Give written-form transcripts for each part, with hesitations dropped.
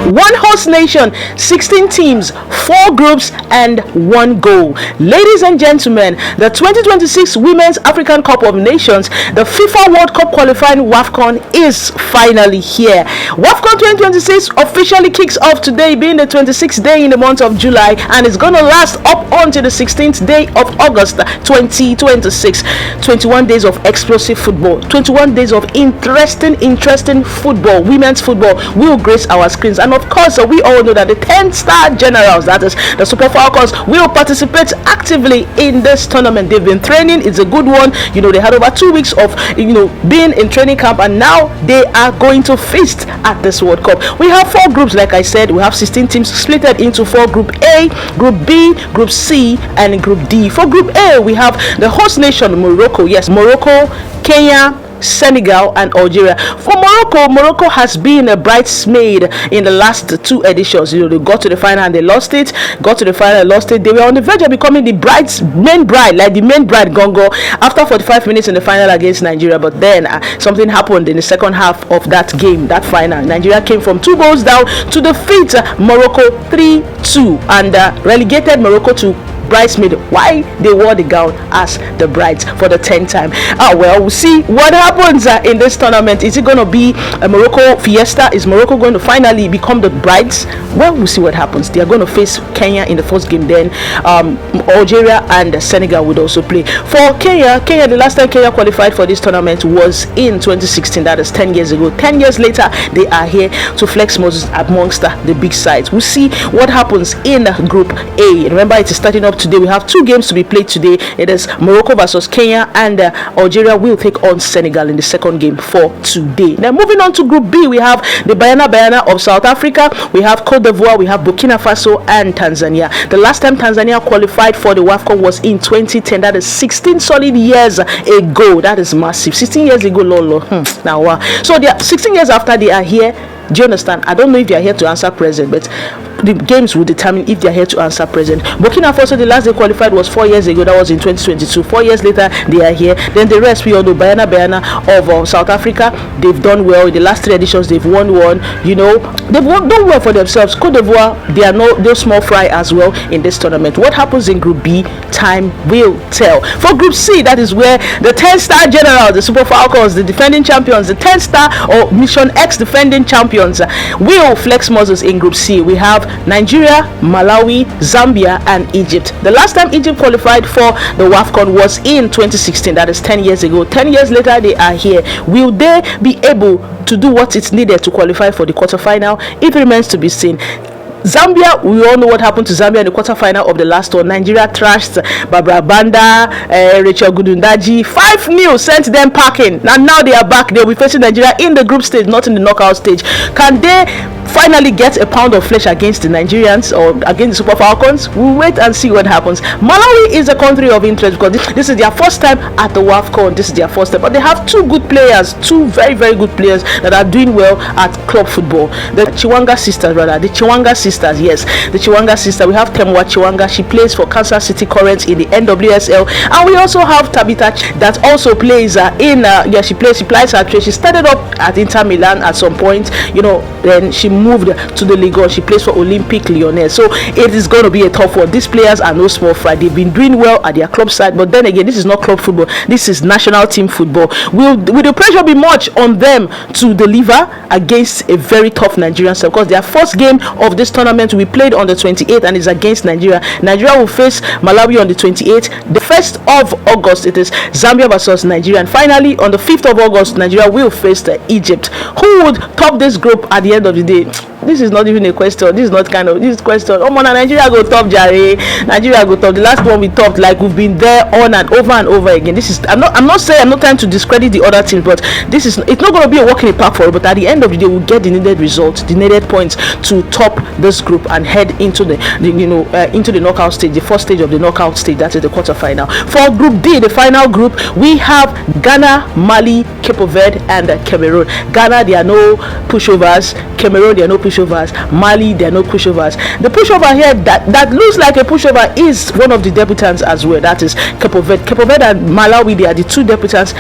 One host nation, 16 teams, 4 groups, and 1 goal. Ladies and gentlemen, the 2026 Women's African Cup of Nations, the FIFA World Cup qualifying WAFCON, is finally here. WAFCON 2026 officially kicks off today, being the 26th day in the month of July, and it's going to last up until the 16th day of August 2026. 21 days of explosive football, 21 days of interesting football, women's football will grace our screens. And of course, we all know that the 10-star generals, that is the Super Falcons, will participate actively in this tournament. They've been training. It's a good one. They had over 2 weeks of being in training camp, and now they are going to feast at this World Cup. We have 4 groups, like I said. We have 16 teams split into 4: Group A, Group B, Group C, and Group D. For Group A, we have the host nation, Morocco. Yes, Morocco, Kenya, Senegal, and Algeria. For Morocco has been a bridesmaid in the last 2 editions. They got to the final and they lost it. They were on the verge of becoming the main bride gongo after 45 minutes in the final against Nigeria. But then something happened in the second half of that game, that final. Nigeria came from 2 goals down to defeat Morocco 3-2 and relegated Morocco to bridesmaid. Why they wore the gown as the brides for the 10th time. We'll see what happens in this tournament. Is it going to be a Morocco fiesta? Is Morocco going to finally become the brides? Well, we'll see what happens. They are going to face Kenya in the first game. Then Algeria and Senegal would also play. For Kenya, the last time Kenya qualified for this tournament was in 2016. That is 10 years ago. 10 years later, they are here to flex muscles amongst the big sides. We'll see what happens in Group A. Remember, it is starting up today. We have 2 games to be played today. It is Morocco versus Kenya, and Algeria will take on Senegal in the second game for today. Now, moving on to Group B, we have the Bayana of South Africa, we have Cote d'Ivoire, we have Burkina Faso, and Tanzania. The last time Tanzania qualified for the WAFCON was in 2010. That is 16 solid years ago. That is massive. 16 years ago, lolo. Now, so they are 16 years after they are here. Do you understand? I don't know if they are here to answer present, but the games will determine if they are here to answer present. Burkina Faso, the last they qualified was 4 years ago. That was in 2022. 4 years later, they are here. Then the rest, we all know Bayana of South Africa. They've done well in the last 3 editions. They've won one. They've done well for themselves. Cote d'Ivoire, they are no small fry as well in this tournament. What happens in Group B, time will tell. For Group C, that is where the 10-star generals, the Super Falcons, the defending champions, the 10-star or Mission X defending champions, will flex muscles in Group C. We have Nigeria, Malawi, Zambia, and Egypt. The last time Egypt qualified for the WAFCON was in 2016. That is 10 years ago. 10 years later, they are here. Will they be able to do what is needed to qualify for the quarterfinal? It remains to be seen. Zambia, we all know what happened to Zambia in the quarterfinal of the last one. Nigeria trashed Barbara Banda, Rachel Gudundaji, 5-0, sent them packing. Now they are back. They'll be facing Nigeria in the group stage, not in the knockout stage. Can they finally get a pound of flesh against the Nigerians or against the Super Falcons? We'll wait and see what happens. Malawi is a country of interest because this is their first time at the WAFCON. This is their first time, but they have 2 good players, 2 very, very good players that are doing well at club football. The Chiwanga sisters, yes, the Chiwanga sister. We have Temwa Chiwanga. She plays for Kansas City Currents in the NWSL, and we also have Tabitha that also plays she plays her trade. She started up at Inter Milan at some point, then she moved to the Ligue. She plays for Olympique Lyonnais. So it is going to be a tough one. These players are no small fry. They've been doing well at their club side, but then again, this is not club football. This is national team football. Will the pressure be much on them to deliver against a very tough Nigerian side? Because their first game of this tournament will be played on the 28th and is against Nigeria. Nigeria will face Malawi on the 28th. The 1st of August, it is Zambia versus Nigeria. And finally, on the 5th of August, Nigeria will face Egypt. Who would top this group at the end of the day? This is not even a question. This is question. Nigeria go top, Jare. Nigeria go top. The last one we topped, like we've been there on and over again. I'm not trying to discredit the other teams, but it's not going to be a walk in the park for it. But at the end of the day, we'll get the needed results, the needed points to top this group and head into the knockout stage, the first stage of the knockout stage. That is the quarterfinal. For Group D, the final group, we have Ghana, Mali, Cape Verde, and Cameroon. Ghana, they are no pushovers. Cameroon, they there are no pushovers. Mali, there are no pushovers. The pushover here that looks like a pushover is one of the debutants as well. That is Cape Verde. Cape Verde and Malawi, they are the two debutants.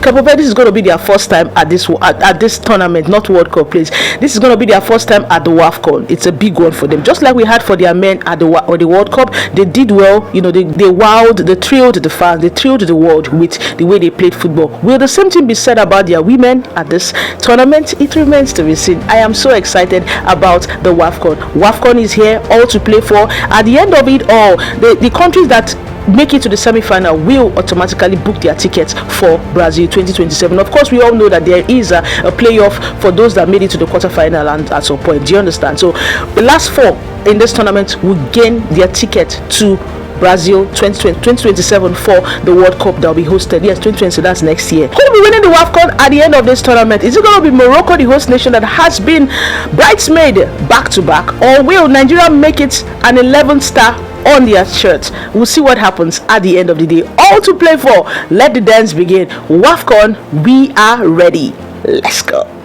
Cape Verde, this is going to be their first time at this tournament, not World Cup, please. This is going to be their first time at the WAFCON. It's a big one for them, just like we had for their men at the World Cup. They did well. They wowed, they thrilled the fans, they thrilled the world with the way they played football. Will the same thing be said about their women at this tournament? It remains to be seen. I am so excited about the WAFCON. WAFCON is here, all to play for. At the end of it all, the countries that make it to the semi-final will automatically book their tickets for Brazil 2027. Of course, we all know that there is a playoff for those that made it to the quarterfinal and at some point. Do you understand? So the last four in this tournament will gain their ticket to Brazil 2027 for the World Cup that will be hosted. Yes, 2020, that's next year. Who will be winning the WAFCON at the end of this tournament? Is it going to be Morocco, the host nation that has been bridesmaid back to back, or will Nigeria make it an 11 star on their shirts? We'll see what happens at the end of the day. All to play for. Let the dance begin. WAFCON, we are ready. Let's go.